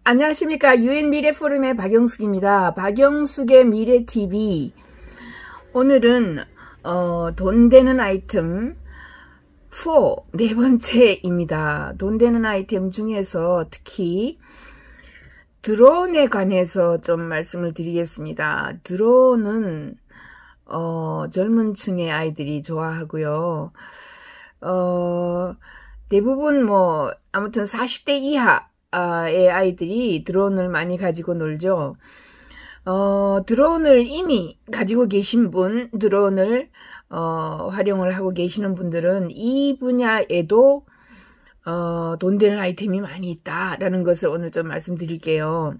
안녕하십니까. UN 미래 포럼의 박영숙입니다. 박영숙의 미래 TV. 오늘은 돈 되는 아이템 4 네 번째입니다. 돈 되는 아이템 중에서 특히 드론에 관해서 좀 말씀을 드리겠습니다. 드론은 젊은 층의 아이들이 좋아하고요. 대부분 아무튼 40대 이하의 아이들이 드론을 많이 가지고 놀죠. 드론을 이미 가지고 계신 분, 드론을 활용을 하고 계시는 분들은 이 분야에도 돈 되는 아이템이 많이 있다라는 것을 오늘 좀 말씀드릴게요.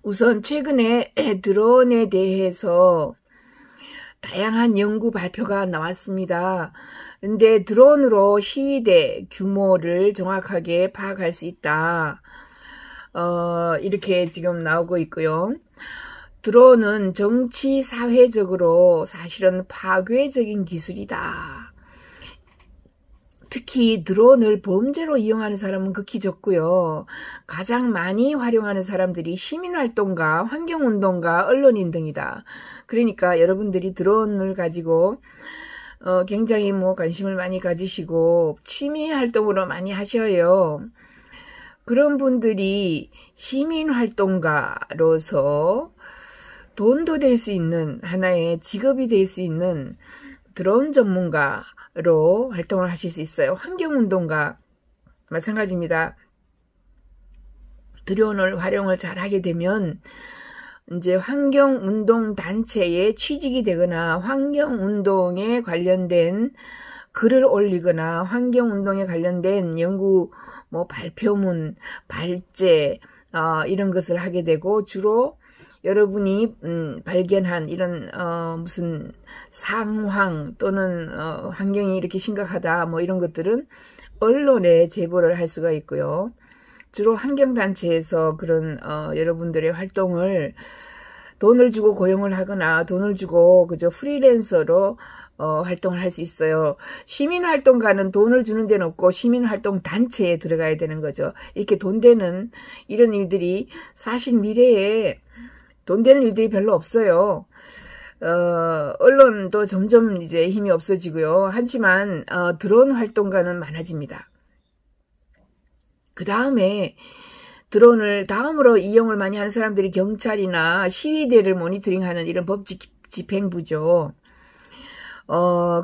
우선 최근에 드론에 대해서 다양한 연구 발표가 나왔습니다. 근데 드론으로 시위대 규모를 정확하게 파악할 수 있다. 이렇게 지금 나오고 있고요. 드론은 정치, 사회적으로 사실은 파괴적인 기술이다. 특히 드론을 범죄로 이용하는 사람은 극히 적고요. 가장 많이 활용하는 사람들이 시민활동가, 환경운동가, 언론인 등이다. 그러니까 여러분들이 드론을 가지고 굉장히 관심을 많이 가지시고 취미활동으로 많이 하셔요. 그런 분들이 시민활동가로서 돈도 될 수 있는 하나의 직업이 될 수 있는 드론 전문가로 활동을 하실 수 있어요. 환경운동가 마찬가지입니다. 드론을 활용을 잘 하게 되면 이제 환경운동 단체에 취직이 되거나 환경운동에 관련된 글을 올리거나 환경운동에 관련된 연구 발표문, 발제 이런 것을 하게 되고 주로 여러분이 발견한 이런 무슨 상황 또는 환경이 이렇게 심각하다 이런 것들은 언론에 제보를 할 수가 있고요. 주로 환경단체에서 그런 여러분들의 활동을 돈을 주고 고용을 하거나 돈을 주고 그저 프리랜서로 활동을 할 수 있어요. 시민활동가는 돈을 주는 데는 없고 시민활동단체에 들어가야 되는 거죠. 이렇게 돈 되는 이런 일들이 사실 미래에 돈 되는 일들이 별로 없어요. 언론도 점점 이제 힘이 없어지고요. 하지만 드론 활동가는 많아집니다. 그 다음에 드론을 다음으로 이용을 많이 하는 사람들이 경찰이나 시위대를 모니터링하는 이런 법 집행부죠.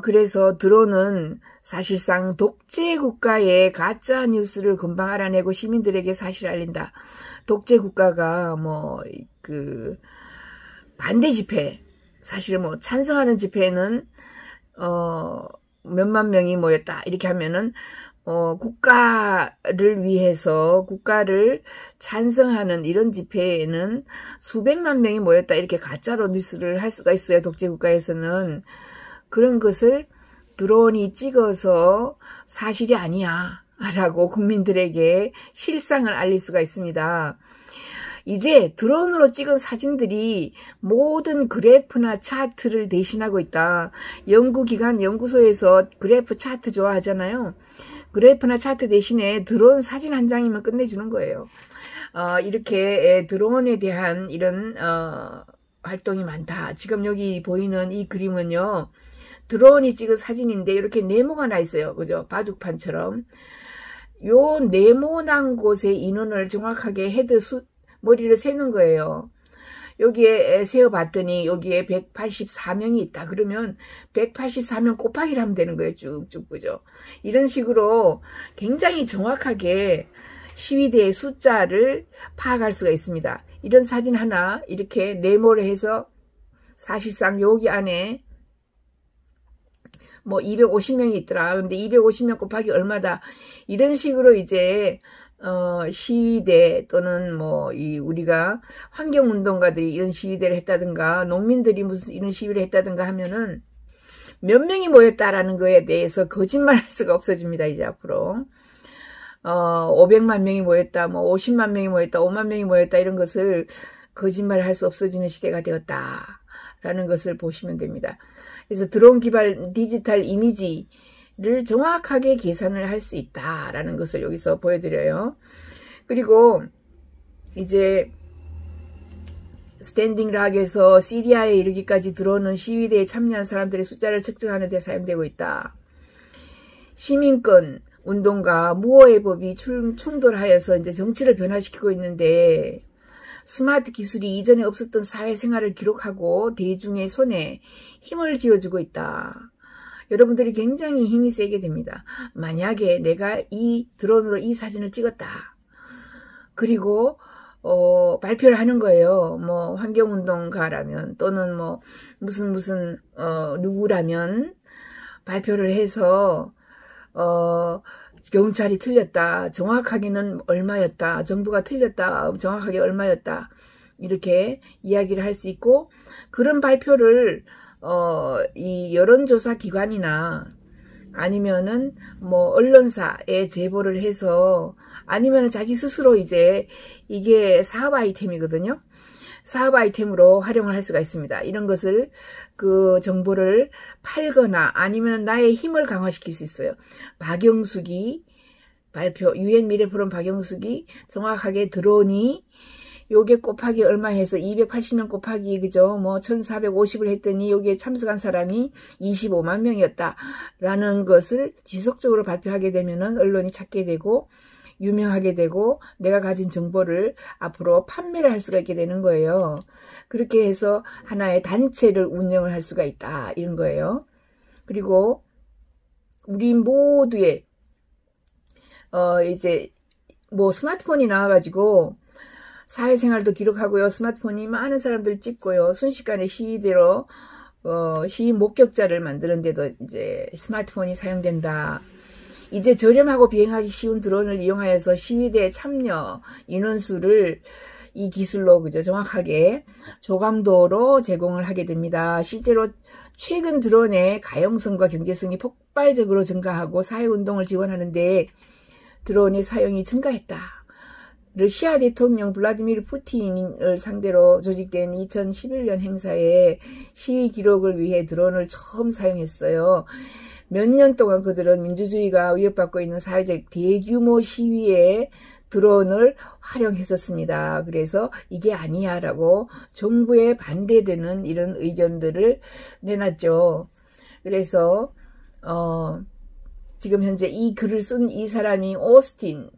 그래서 드론은 사실상 독재 국가의 가짜 뉴스를 금방 알아내고 시민들에게 사실을 알린다. 독재 국가가 반대 집회, 사실 찬성하는 집회는 몇만 명이 모였다 이렇게 하면은 국가를 위해서 국가를 찬성하는 이런 집회에는 수백만 명이 모였다 이렇게 가짜로 뉴스를 할 수가 있어요. 독재국가에서는. 그런 것을 드론이 찍어서 사실이 아니야 라고 국민들에게 실상을 알릴 수가 있습니다. 이제 드론으로 찍은 사진들이 모든 그래프나 차트를 대신하고 있다. 연구기관, 연구소에서 그래프 차트 좋아하잖아요. 그래프나 차트 대신에 드론 사진 한 장이면 끝내주는 거예요. 이렇게 드론에 대한 이런 활동이 많다. 지금 여기 보이는 이 그림은요. 드론이 찍은 사진인데 이렇게 네모가 나 있어요. 그죠? 바둑판처럼. 요 네모난 곳의 인원을 정확하게 머리를 세는 거예요. 여기에 세어봤더니 여기에 184명이 있다. 그러면 184명 곱하기를 하면 되는 거예요. 쭉쭉. 그죠? 이런 식으로 굉장히 정확하게 시위대의 숫자를 파악할 수가 있습니다. 이런 사진 하나 이렇게 네모를 해서 사실상 여기 안에 250명이 있더라. 근데 250명 곱하기 얼마다. 이런 식으로 이제 시위대 또는 우리가 환경운동가들이 이런 시위대를 했다든가 농민들이 무슨 이런 시위를 했다든가 하면은 몇 명이 모였다라는 거에 대해서 거짓말할 수가 없어집니다. 이제 앞으로 500만 명이 모였다, 50만 명이 모였다, 5만 명이 모였다 이런 것을 거짓말할 수 없어지는 시대가 되었다라는 것을 보시면 됩니다. 그래서 드론 기반 디지털 이미지를 정확하게 계산을 할 수 있다라는 것을 여기서 보여드려요. 그리고 이제 스탠딩 락에서 시리아에 이르기까지 들어오는 시위대에 참여한 사람들의 숫자를 측정하는 데 사용되고 있다. 시민권 운동과 무어의 법이 충돌하여서 이제 정치를 변화시키고 있는데 스마트 기술이 이전에 없었던 사회생활을 기록하고 대중의 손에 힘을 쥐어주고 있다. 여러분들이 굉장히 힘이 세게 됩니다. 만약에 내가 이 드론으로 이 사진을 찍었다. 그리고 발표를 하는 거예요. 뭐 환경운동가라면 또는 뭐 무슨 누구라면 발표를 해서 경찰이 틀렸다. 정확하게는 얼마였다. 정부가 틀렸다. 정확하게 얼마였다. 이렇게 이야기를 할 수 있고, 그런 발표를 이 여론조사 기관이나 아니면은 뭐 언론사에 제보를 해서, 아니면은 자기 스스로 이제 이게 사업 아이템이거든요. 사업 아이템으로 활용을 할 수가 있습니다. 이런 것을 그 정보를 팔거나 아니면 나의 힘을 강화시킬 수 있어요. 박영숙이 발표, UN 미래 포럼 박영숙이 정확하게 드론이 요게 곱하기 얼마 해서 280명 곱하기 그죠? 뭐 1450을 했더니 여기에 참석한 사람이 25만 명이었다 라는 것을 지속적으로 발표하게 되면은 언론이 찾게 되고 유명하게 되고 내가 가진 정보를 앞으로 판매를 할 수가 있게 되는 거예요. 그렇게 해서 하나의 단체를 운영을 할 수가 있다. 이런 거예요. 그리고 우리 모두의 이제 뭐 스마트폰이 나와가지고 사회생활도 기록하고요. 스마트폰이 많은 사람들 찍고요. 순식간에 시위대로 시위 목격자를 만드는 데도 이제 스마트폰이 사용된다. 이제 저렴하고 비행하기 쉬운 드론을 이용하여서 시위대에 참여 인원수를 이 기술로 그죠 정확하게 조감도로 제공을 하게 됩니다. 실제로 최근 드론의 가용성과 경제성이 폭발적으로 증가하고 사회운동을 지원하는데 드론의 사용이 증가했다. 러시아 대통령 블라디미르 푸틴을 상대로 조직된 2011년 행사에 시위 기록을 위해 드론을 처음 사용했어요. 몇 년 동안 그들은 민주주의가 위협받고 있는 사회적 대규모 시위에 드론을 활용했었습니다. 그래서 이게 아니야 라고 정부에 반대되는 이런 의견들을 내놨죠. 그래서 지금 현재 이 글을 쓴 이 사람이 오스틴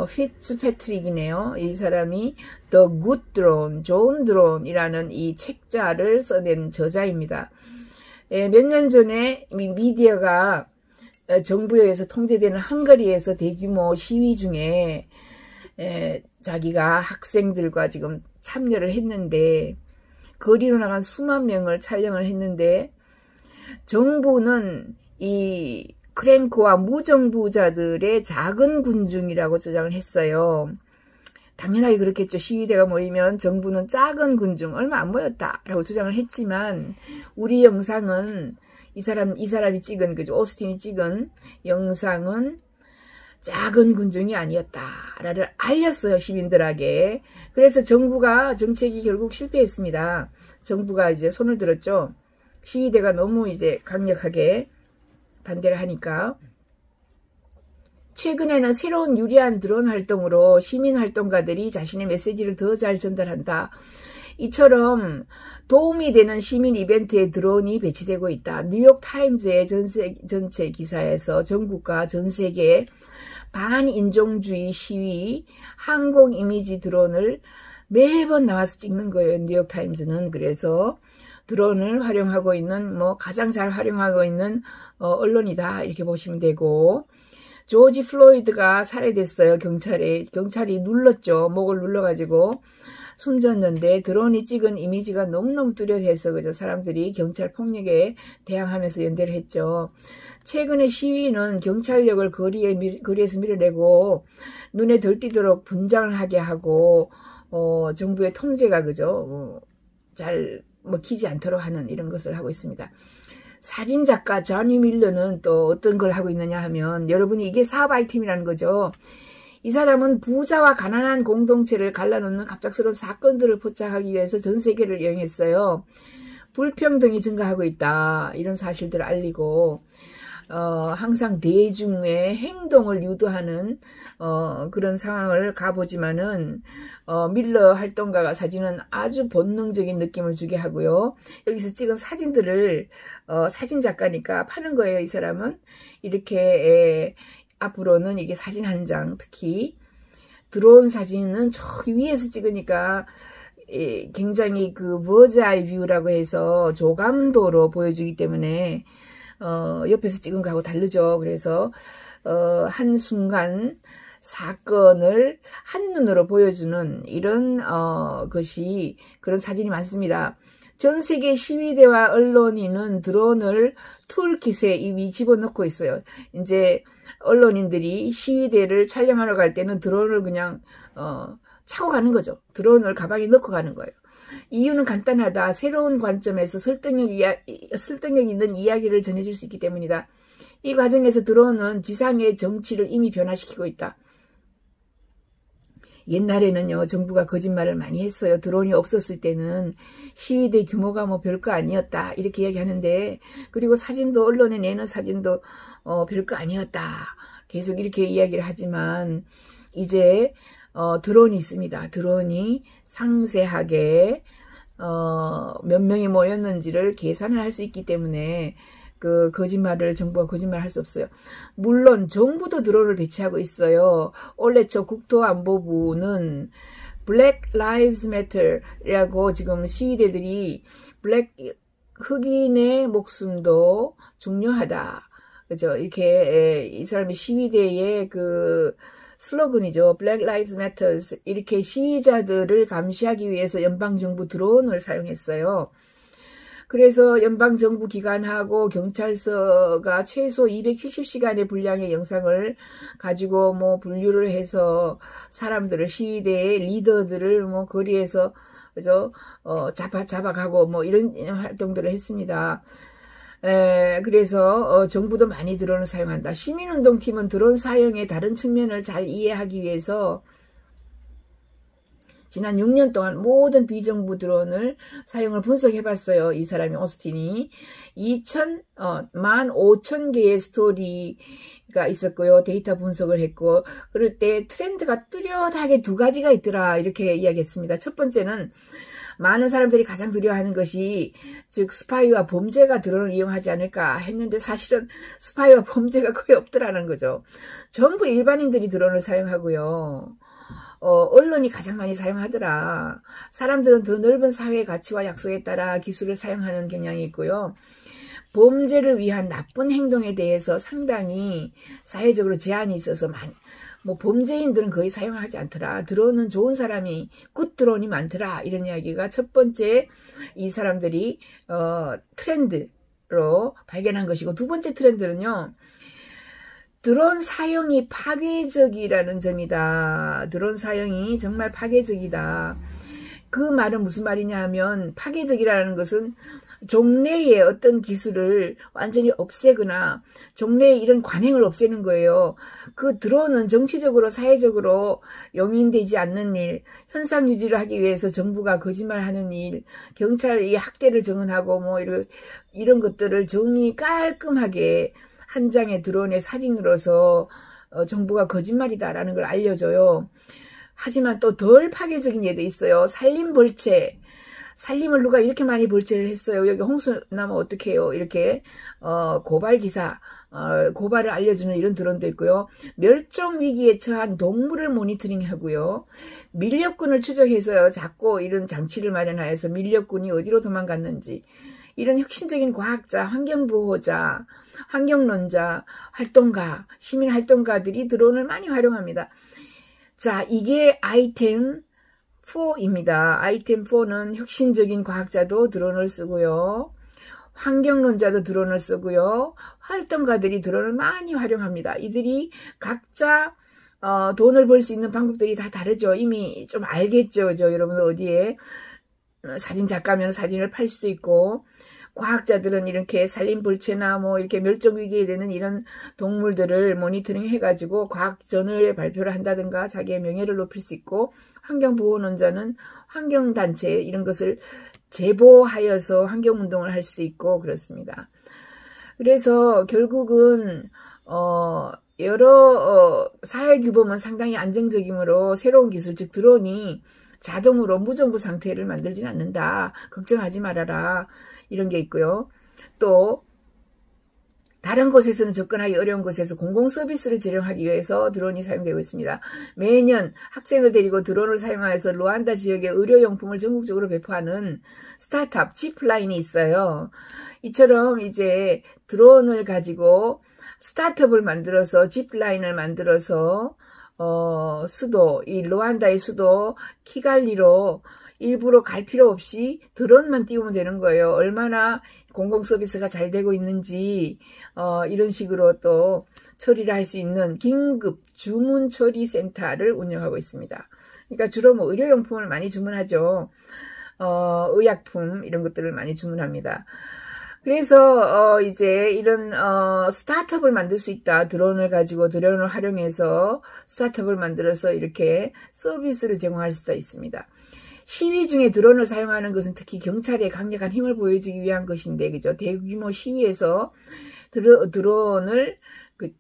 피츠패트릭이네요. 이 사람이 The Good Drone, 좋은 드론이라는 이 책자를 써낸 저자입니다. 몇 년 전에 미디어가 정부에 의해서 통제되는 헝가리에서 대규모 시위 중에 자기가 학생들과 지금 참여를 했는데 거리로 나간 수만 명을 촬영을 했는데 정부는 이 크랭크와 무정부자들의 작은 군중이라고 주장을 했어요. 당연하게 그렇겠죠. 시위대가 모이면 정부는 작은 군중, 얼마 안 모였다라고 주장을 했지만 우리 영상은 이 사람이 찍은 그죠? 오스틴이 찍은 영상은 작은 군중이 아니었다라를 알렸어요. 시민들에게. 그래서 정부가 정책이 결국 실패했습니다. 정부가 이제 손을 들었죠. 시위대가 너무 이제 강력하게 반대를 하니까. 최근에는 새로운 유리한 드론 활동으로 시민활동가들이 자신의 메시지를 더 잘 전달한다. 이처럼 도움이 되는 시민 이벤트에 드론이 배치되고 있다. 뉴욕타임즈의 전체 기사에서 전국과 전세계 반인종주의 시위 항공 이미지 드론을 매번 나와서 찍는 거예요. 뉴욕타임즈는. 그래서 드론을 활용하고 있는 가장 잘 활용하고 있는 언론이다 이렇게 보시면 되고, 조지 플로이드가 살해됐어요. 경찰이 눌렀죠. 목을 눌러가지고 숨졌는데 드론이 찍은 이미지가 너무너무 뚜렷해서 그죠. 사람들이 경찰 폭력에 대항하면서 연대를 했죠. 최근의 시위는 경찰력을 거리에서 밀어내고 눈에 덜 띄도록 분장을 하게 하고 정부의 통제가 그죠. 잘 먹히지 않도록 하는 이런 것을 하고 있습니다. 사진작가 조니 밀러는 또 어떤 걸 하고 있느냐 하면, 여러분이 이게 사업 아이템이라는 거죠. 이 사람은 부자와 가난한 공동체를 갈라놓는 갑작스러운 사건들을 포착하기 위해서 전 세계를 여행했어요. 불평등이 증가하고 있다 이런 사실들을 알리고, 항상 대중의 행동을 유도하는 그런 상황을 가보지만은 밀러 활동가가 사진은 아주 본능적인 느낌을 주게 하고요. 여기서 찍은 사진들을 사진 작가니까 파는 거예요. 이 사람은 이렇게 앞으로는 이게 사진 한 장, 특히 드론 사진은 저기 위에서 찍으니까 굉장히 그 버즈아이 뷰라고 해서 조감도로 보여주기 때문에 옆에서 찍은 거하고 다르죠. 그래서 한순간 사건을 한눈으로 보여주는 이런 것이 그런 사진이 많습니다. 전 세계 시위대와 언론인은 드론을 툴킷에 이미 집어넣고 있어요. 이제 언론인들이 시위대를 촬영하러 갈 때는 드론을 그냥 차고 가는 거죠. 드론을 가방에 넣고 가는 거예요. 이유는 간단하다. 새로운 관점에서 설득력 있는 이야기를 전해줄 수 있기 때문이다. 이 과정에서 드론은 지상의 정치를 이미 변화시키고 있다. 옛날에는요, 정부가 거짓말을 많이 했어요. 드론이 없었을 때는 시위대 규모가 뭐 별거 아니었다. 이렇게 이야기하는데, 그리고 사진도, 언론에 내는 사진도 별거 아니었다. 계속 이렇게 이야기를 하지만, 이제 드론이 있습니다. 드론이 상세하게 몇 명이 모였는지를 계산을 할 수 있기 때문에 그 거짓말을 정부가 거짓말 할 수 없어요. 물론 정부도 드론을 배치하고 있어요. 올해 초 국토안보부는 Black Lives Matter라고 지금 시위대들이 흑인의 목숨도 중요하다. 그죠? 이렇게 이 사람이 시위대의 그 슬로건이죠. Black Lives Matters. 이렇게 시위자들을 감시하기 위해서 연방정부 드론을 사용했어요. 그래서 연방정부 기관하고 경찰서가 최소 270시간의 분량의 영상을 가지고 뭐 분류를 해서 사람들을, 시위대의 리더들을 뭐 거리에서 그죠? 잡아가고 뭐 이런 활동들을 했습니다. 그래서 정부도 많이 드론을 사용한다. 시민운동팀은 드론 사용의 다른 측면을 잘 이해하기 위해서 지난 6년 동안 모든 비정부 드론을 사용을 분석해봤어요. 이 사람이 오스틴이 15,000개의 스토리가 있었고요. 데이터 분석을 했고, 그럴 때 트렌드가 뚜렷하게 두 가지가 있더라. 이렇게 이야기했습니다. 첫 번째는 많은 사람들이 가장 두려워하는 것이 즉 스파이와 범죄가 드론을 이용하지 않을까 했는데 사실은 스파이와 범죄가 거의 없더라는 거죠. 전부 일반인들이 드론을 사용하고요. 언론이 가장 많이 사용하더라. 사람들은 더 넓은 사회의 가치와 약속에 따라 기술을 사용하는 경향이 있고요. 범죄를 위한 나쁜 행동에 대해서 상당히 사회적으로 제한이 있어서 뭐 범죄인들은 거의 사용하지 않더라. 드론은 좋은 사람이 굿 드론이 많더라. 이런 이야기가 첫 번째 이 사람들이 트렌드로 발견한 것이고, 두 번째 트렌드는요. 드론 사용이 파괴적이라는 점이다. 드론 사용이 정말 파괴적이다. 그 말은 무슨 말이냐 하면, 파괴적이라는 것은 종래의 어떤 기술을 완전히 없애거나 종래의 이런 관행을 없애는 거예요. 그 드론은 정치적으로 사회적으로 용인되지 않는 일, 현상 유지를 하기 위해서 정부가 거짓말하는 일, 경찰이 학대를 정언하고 뭐 이런 것들을 정리 깔끔하게 한 장의 드론의 사진으로서 정부가 거짓말이다라는 걸 알려줘요. 하지만 또 덜 파괴적인 예도 있어요. 산림벌채. 산림을 누가 이렇게 많이 벌채를 했어요. 여기 홍수 나면 어떡해요. 이렇게 고발기사, 고발을 알려주는 이런 드론도 있고요. 멸종위기에 처한 동물을 모니터링하고요. 밀렵꾼을 추적해서 잡고 이런 장치를 마련하여서 밀렵꾼이 어디로 도망갔는지, 이런 혁신적인 과학자, 환경보호자, 환경론자, 활동가, 시민활동가들이 드론을 많이 활용합니다. 자, 이게 아이템 4입니다. 아이템 4는 혁신적인 과학자도 드론을 쓰고요. 환경론자도 드론을 쓰고요. 활동가들이 드론을 많이 활용합니다. 이들이 각자 돈을 벌 수 있는 방법들이 다 다르죠. 이미 좀 알겠죠. 그죠? 여러분들 어디에 사진 작가면 사진을 팔 수도 있고, 과학자들은 이렇게 산림벌채나 뭐 이렇게 멸종위기에 되는 이런 동물들을 모니터링 해가지고 과학저널에 발표를 한다든가 자기의 명예를 높일 수 있고, 환경보호론자는 환경단체 이런 것을 제보하여서 환경운동을 할 수도 있고 그렇습니다. 그래서 결국은 여러 사회 규범은 상당히 안정적이므로 새로운 기술, 즉 드론이 자동으로 무정부 상태를 만들진 않는다. 걱정하지 말아라. 이런 게 있고요. 또 다른 곳에서는 접근하기 어려운 곳에서 공공 서비스를 제공하기 위해서 드론이 사용되고 있습니다. 매년 학생을 데리고 드론을 사용하여서 루안다 지역의 의료용품을 전국적으로 배포하는 스타트업 지플라인이 있어요. 이처럼 이제 드론을 가지고 스타트업을 만들어서 지플라인을 만들어서 수도, 이 루안다의 수도 키갈리로 일부러 갈 필요 없이 드론만 띄우면 되는 거예요. 얼마나 공공 서비스가 잘 되고 있는지 이런 식으로 또 처리를 할 수 있는 긴급 주문 처리 센터를 운영하고 있습니다. 그러니까 주로 뭐 의료용품을 많이 주문하죠. 의약품 이런 것들을 많이 주문합니다. 그래서 이제 이런 스타트업을 만들 수 있다. 드론을 가지고 드론을 활용해서 스타트업을 만들어서 이렇게 서비스를 제공할 수가 있습니다. 시위 중에 드론을 사용하는 것은 특히 경찰의 강력한 힘을 보여주기 위한 것인데, 그죠? 대규모 시위에서 드론을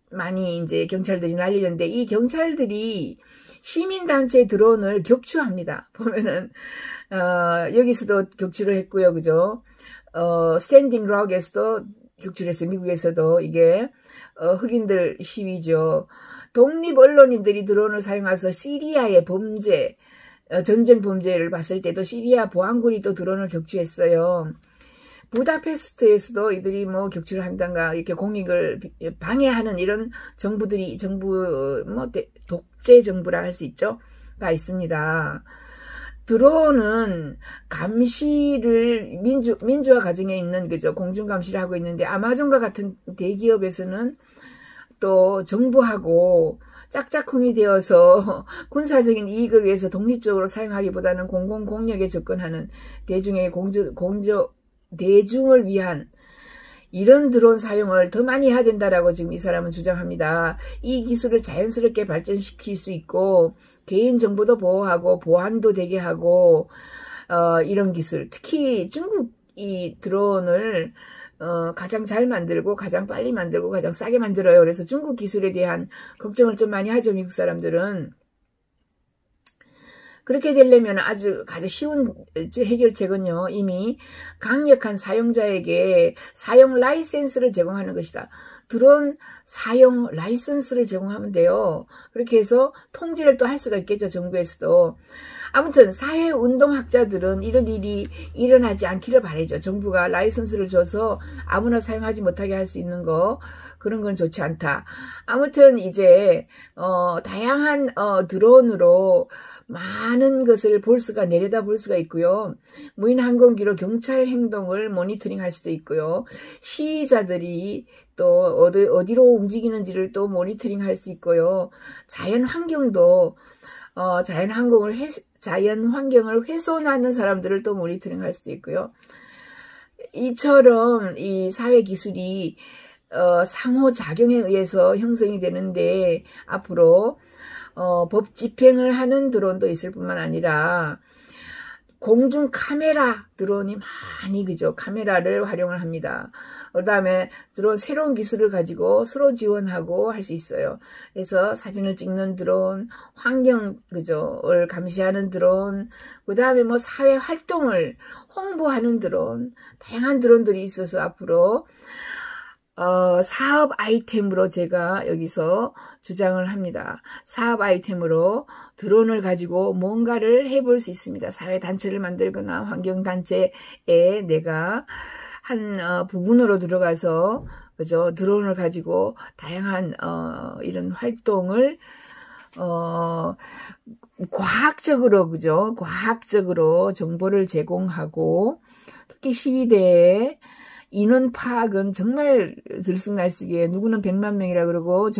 많이 이제 경찰들이 날리는데, 이 경찰들이 시민단체 드론을 격추합니다. 보면은 여기서도 격추를 했고요, 그죠? 스탠딩 록에서도 격추를 했어요. 미국에서도 이게 흑인들 시위죠. 독립 언론인들이 드론을 사용해서 시리아의 범죄, 전쟁 범죄를 봤을 때도 시리아 보안군이 또 드론을 격추했어요. 부다페스트에서도 이들이 뭐 격추를 한단가 이렇게 공익을 방해하는 이런 정부들이 독재 정부라 할 수 있죠. 가 있습니다. 드론은 감시를 민주화 과정에 있는 그죠 공중 감시를 하고 있는데 아마존과 같은 대기업에서는 또 정부하고 짝짝꿍이 되어서 군사적인 이익을 위해서 독립적으로 사용하기보다는 공공 공력에 접근하는 대중을 위한 이런 드론 사용을 더 많이 해야 된다라고 지금 이 사람은 주장합니다. 이 기술을 자연스럽게 발전시킬 수 있고 개인정보도 보호하고 보안도 되게 하고 이런 기술, 특히 중국이 드론을 가장 잘 만들고 가장 빨리 만들고 가장 싸게 만들어요. 그래서 중국 기술에 대한 걱정을 좀 많이 하죠. 미국 사람들은. 그렇게 되려면 아주 쉬운 해결책은요. 이미 강력한 사용자에게 사용 라이센스를 제공하는 것이다. 드론 사용 라이센스를 제공하면 돼요. 그렇게 해서 통제를 또 할 수가 있겠죠. 정부에서도. 아무튼 사회운동학자들은 이런 일이 일어나지 않기를 바라죠. 정부가 라이선스를 줘서 아무나 사용하지 못하게 할 수 있는 거 그런 건 좋지 않다. 아무튼 이제 다양한 드론으로 많은 것을 내려다 볼 수가 있고요. 무인 항공기로 경찰 행동을 모니터링 할 수도 있고요. 시위자들이 또 어디로 움직이는지를 또 모니터링 할 수 있고요. 자연 환경을 훼손하는 사람들을 또 모니터링 할 수도 있고요. 이처럼 이 사회 기술이 상호작용에 의해서 형성이 되는데 앞으로 법 집행을 하는 드론도 있을 뿐만 아니라 공중 카메라 드론이 많이 그죠 카메라를 활용을 합니다. 그 다음에 드론 새로운 기술을 가지고 서로 지원하고 할 수 있어요. 그래서 사진을 찍는 드론, 환경 그죠를 감시하는 드론, 그 다음에 뭐 사회 활동을 홍보하는 드론, 다양한 드론들이 있어서 앞으로 사업 아이템으로 제가 여기서 주장을 합니다. 사업 아이템으로 드론을 가지고 뭔가를 해볼 수 있습니다. 사회단체를 만들거나 환경단체에 내가 한 부분으로 들어가서 그죠 드론을 가지고 다양한 이런 활동을 과학적으로 그죠 과학적으로 정보를 제공하고 특히 시위대에 인원 파악은 정말 들쑥날쑥이에요. 누구는 100만 명이라 그러고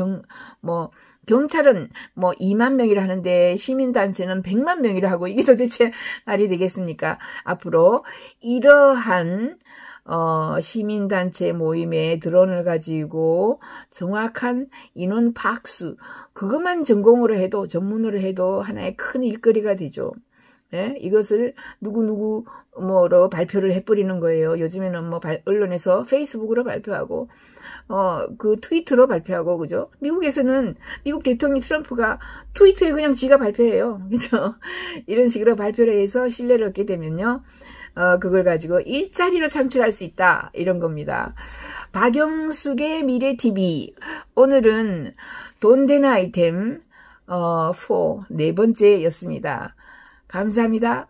경찰은 2만 명이라 하는데 시민단체는 100만 명이라 하고 이게 도대체 말이 되겠습니까? 앞으로 이러한 시민단체 모임에 드론을 가지고 정확한 인원 파악수 그것만 전공으로 해도 전문으로 해도 하나의 큰 일거리가 되죠. 예? 이것을 누구누구 뭐로 발표를 해버리는 거예요. 요즘에는 언론에서 페이스북으로 발표하고 그 트위터로 발표하고, 그죠? 미국에서는, 미국 대통령 트럼프가 트위터에 그냥 지가 발표해요. 그죠? 이런 식으로 발표를 해서 신뢰를 얻게 되면요. 그걸 가지고 일자리로 창출할 수 있다. 이런 겁니다. 박영숙의 미래TV. 오늘은 돈 되는 아이템, 4, 네 번째였습니다. 감사합니다.